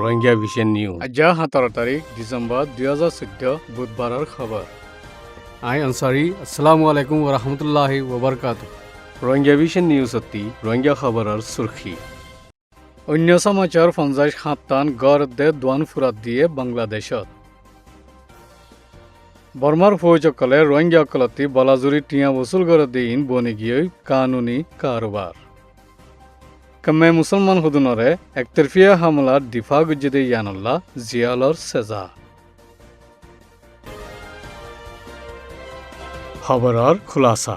Rohingya vision news আজ 17 তারিখ December 2014 বুধবারের খবর আই আনসারি আসসালামু আলাইকুম ওয়া রাহমাতুল্লাহি ওয়া বারাকাতুহু রোহিঙ্গা ভিশন নিউজ অতি রোহিঙ্গা খবরের সুরখি অন্য সমাচার 57 গড় দে দোয়ান ফুরাত দিয়ে বাংলাদেশত বর্মার ফৌজকলে রোহিঙ্গা কলতি বলাজুরি টিয়া বসুল গড় দিন বনি গিয়ে কানুনি কারবার কমে মুসলমান হুদুনরে একতরফিয়া হামলার দিফা গুজ্জিদে ইয়ানুল্লাহ জিয়ালর সেজা খবরের খুলাসা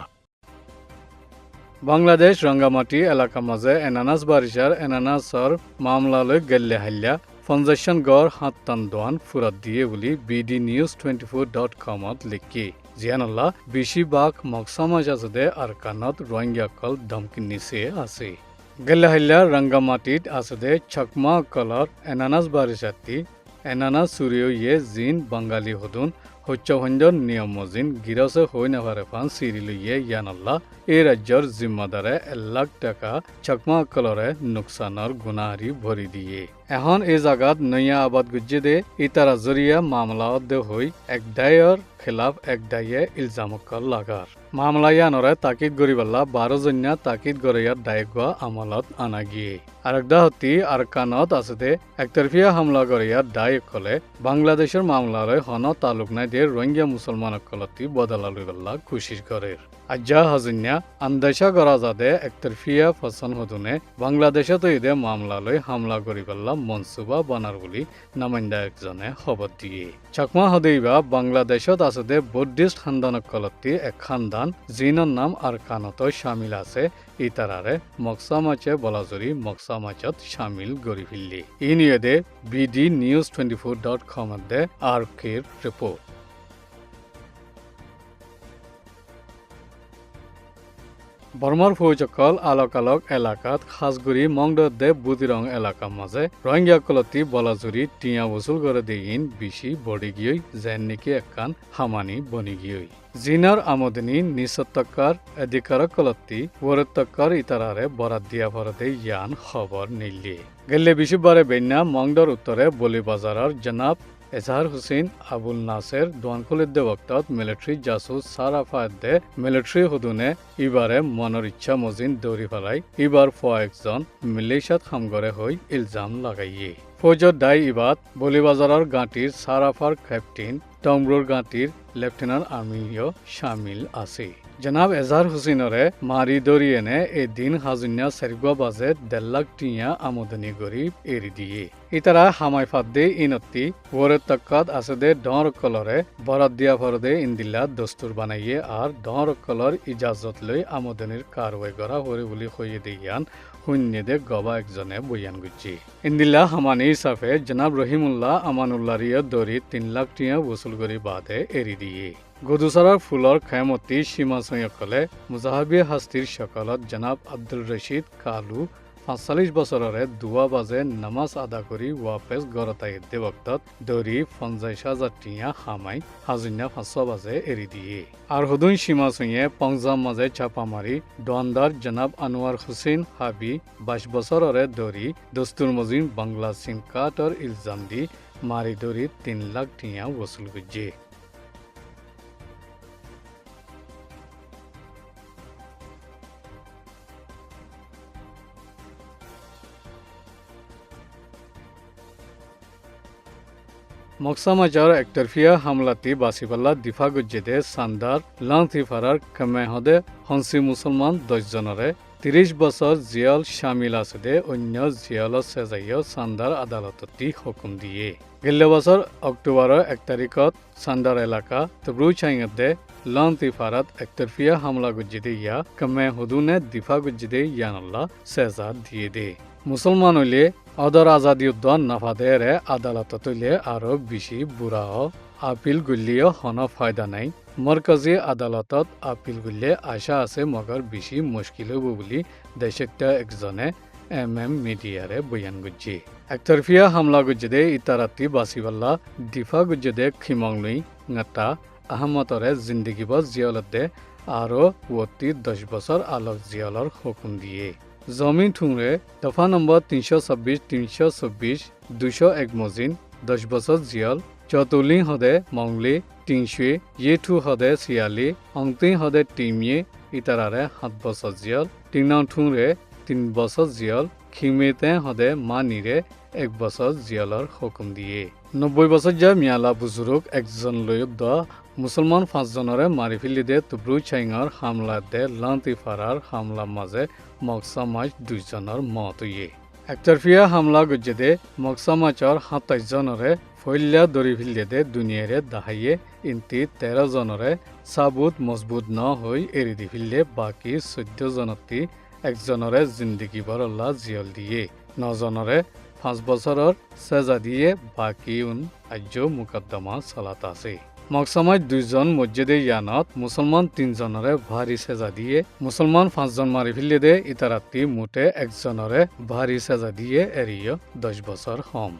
বাংলাদেশ রঙ্গামাটি এলাকা মাঝে এনানাস বারিশার এনানাসর মামলালৈ গেল্লে হাল্লা ফঞ্জেশন গড় হাত্তান দোয়ান ফুরাত দিয়ে বুলি BD News 24.com লিখি জিয়ানুল্লাহ বেশিরভাগ মকসামা জাজদে আর কানত রোহিঙ্গা কল ধমকি নিচে আছে গেল্লাহিল্লা রঙ্গামাটিত আসদে চকমা কলর এনানাস বারিশাতি এনানাস সুরিয় ইয়ে জিন বাঙালি হদুন হচ্চহঞ্জর নিয়ম মজিন গিরসে হই নাভারে ফান সিরিল ইয়ে ইয়ানাল্লাহ এই রাজ্যর জিম্মাদারে 1 লাখ টাকা চকমা কলরে নুকসানর গুনাহারি ভরি দিয়ে এখন এই জাগাত নয়া আবাদ গুজ্জে দে ইতারা জরিয়া মামলা দে হই এক দায়র খেলাফ এক দায়ে ইলজাম কল লাগার মামলা ইয়ানরে তাকিদ গরিবাল্লা 12 জন্যা তাকিদ গরিয়ার দায়গা আমলত আনা গিয়ে আরেকদা হতি আর কানত আছে একতরফিয়া হামলা গরিয়ার দায় কলে বাংলাদেশের মামলারে হন তালুক নাই দিয়ে রোহিঙ্গা মুসলমান কলতি বদলালু গল্লা কোশিশ করে আজ্জা হাজিন্যা আন্দাজা করা যাদে একতরফিয়া ফসন হদুনে বাংলাদেশত ইদে মামলালৈ হামলা গরিবাল্লা মনসুবা বানার বলি নামাইন্দা একজনে খবর দিয়ে চাকমা হদেইবা বাংলাদেশত আছে বুদ্ধিস্ট খানদানক কলতি এক খানদান জিনৰ নাম আর কানত শামিল আছে ইতারারে মকসামাচে বলাজরি মকসামাচত শামিল গরি ফিল্লি ই নিয়ে দে BD News 24.com দে আর কের রিপোর্ট বর্মার ফৌজকল আলোক আলোক এলাকাত খাসগুড়ি মংডদে বুদিরং এলাকা মাঝে রোহিঙ্গা কলতি বলাজুরি টিয়া বসুল করে দিন বেশি বড়ি গিয়ে যেন নাকি একখান হামানি বনি গিয়ে জিনার আমদনি নিসত্তকার অধিকার কলতি ওরত্তকার ইতারারে বরাত দিয়া ভরতে ইয়ান খবর নিলি গেলে বেশি বারে বেন্যা মংডর উত্তরে বলি বাজারের জনাব এজাহার হুসেন আবুল নাসের দোয়ানখুলিদ্দে বক্তত মিলিটারি জাসুস সারাফায়দে মিলিটারি হুদুনে ইবারে মনের ইচ্ছা মজিন দৌড়ি ফেলাই ইবার একজন মিলিশাত হামগরে হই ইলজাম লাগাইয়ে ফৌজত দায় ইবাদ বলিবাজারের গাঁটির সারাফার ক্যাপ্টেন টমরুর গাঁটির লেফটেন্যান্ট আর্মিও শামিল আছে জনাব এজাহার হুসেনরে মারি দরিয়েনে এদিন হাজুন্যা সারিগুয়া বাজে 1.5 লাখ টিয়া আমদানি গরিব এরি দিয়ে ইতারা হামাই ফাদ্দে ইনত্তি ওরে তক্কাত আছে দে ডর কলরে বরাত দিয়া ফরদে ইন্দিল্লা দস্তুর বানাইয়ে আর ডর কলর ইজাজত লই আমদানির কারওয়াই করা হরে বলি হইয়ে দিয়ান শূন্যদে গবা একজনে বয়ান গুজি ইন্দিল্লা হামানি হিসাবে জনাব রহিমুল্লাহ আমানুল্লাহ রিয়া দরি 3 লাখ টিয়া বসুল করি বাদে এরি দিয়ে গদুসারার ফুলর খেমতি সীমা সৈয়কলে মুজাহাবি হাস্তির সকলত জনাব আব্দুল রশিদ কালু 45 বছরের দুয়া বাজে নামাজ আদা করি ওয়াপেস গড়তাই দেবক্তত দরি 50,000 টিয়া হামাই হাজুন্যা 500 বাজে এরি দিয়ে আর হুদুন সীমা সৈয়ে পংজাম মাঝে চাপা মারি দোয়ানদার জনাব আনোয়ার হুসেন হাবি 22 বছরের দরি দস্তুর মজিন বাংলা সিম কার্ডর ইলজাম দি মারি দরি 3 লাখ টিয়া ওসুল গুজে মকসামাজার একতরফিয়া হামলাতি বাসিপাল্লা দিফা গুজ্জেদে সান্দার লান্থি ফারার কমে হদে হনসি মুসলমান 10 জনরে 30 বছর জিয়াল শামিল আছে দে অন্য জিয়াল সেজাইয় সান্দার আদালততি হুকুম দিয়ে গেলে বছর অক্টোবরের 1 তারিখত সান্দার এলাকা তব্রু চাইঙ্গদে লান্থি ফারাত একতরফিয়া হামলা গুজ্জেদে ইয়া কমে হুদুনে দিফা গুজ্জেদে ইয়ানাল্লাহ সেজা দিয়ে দে মুসলমান হইলে অদর আজাদি উদ্যান নাফাদেরে আদালত তৈলে আরো বেশি বুড়াও আপিল গুলিও হন ফায়দা নাই মরকজি আদালতত আপিল গুলিয়ে আশা আছে মগর বেশি মুশকিল হব বলি দেশকটা একজনে মিডিয়ারে বয়ান গুজি একতরফিয়া হামলা গুজদে ইতারাতি বাসিবাল্লা দিফা গুজদে খিমংলুই ngata আহমতরে জিন্দগি বস জিয়ালত দে আরো 10 বছর আলোক জিয়ালর হুকুম দিয়ে জমিন ঠুংরে দফা নম্বর 326 324 201 মজিন 10 বছর জিয়ল চতুলিং হদে মংলি টিংশুই ইয়েঠু হদে সিয়ালি অংতিং হদে টিমিয়ে ইতারারে 7 বছর জিয়ল টিংনাং ঠুংরে 3 বছর জিয়ল খিমেতে হদে মানিরে 1 বছর জিয়লর হুকুম দিয়ে 90 বছর যা মিয়ালা বুজুরুক একজন লয়ুদ্ধ মুসলমান 5 জনরে মারি ফেলি দে তুব্রু চাইঙর হামলা দে লান্তি ফারার হামলা মাঝে মকসা মাছ 2 জনের মত ইয়ে একতরফিয়া হামলা গজ্জে দে মকসা মাছর 27 জনরে ফৈল্যা দরি ফেলি দে দুনিয়ারে দাহাইয়ে ইন্তি 13 জনরে সাবুত মজবুত ন হই এরি দি ফেললে বাকি 14 জনতি একজনরে জিন্দগি বরল্লা জিয়ল দিয়ে 9 জনরে 5 বছরের সেজা দিয়ে বাকি আজ্য মুকদ্দমা চালাত আছে মকসামায় 2 জন মসজিদে ইয়ানত মুসলমান 3 জনরে ভারী সেজা দিয়ে মুসলমান 5 জন মারি ফেললে দে ইতারাতি মুটে 1 জনরে ভারী সেজা দিয়ে এরিয় 10 বছর হম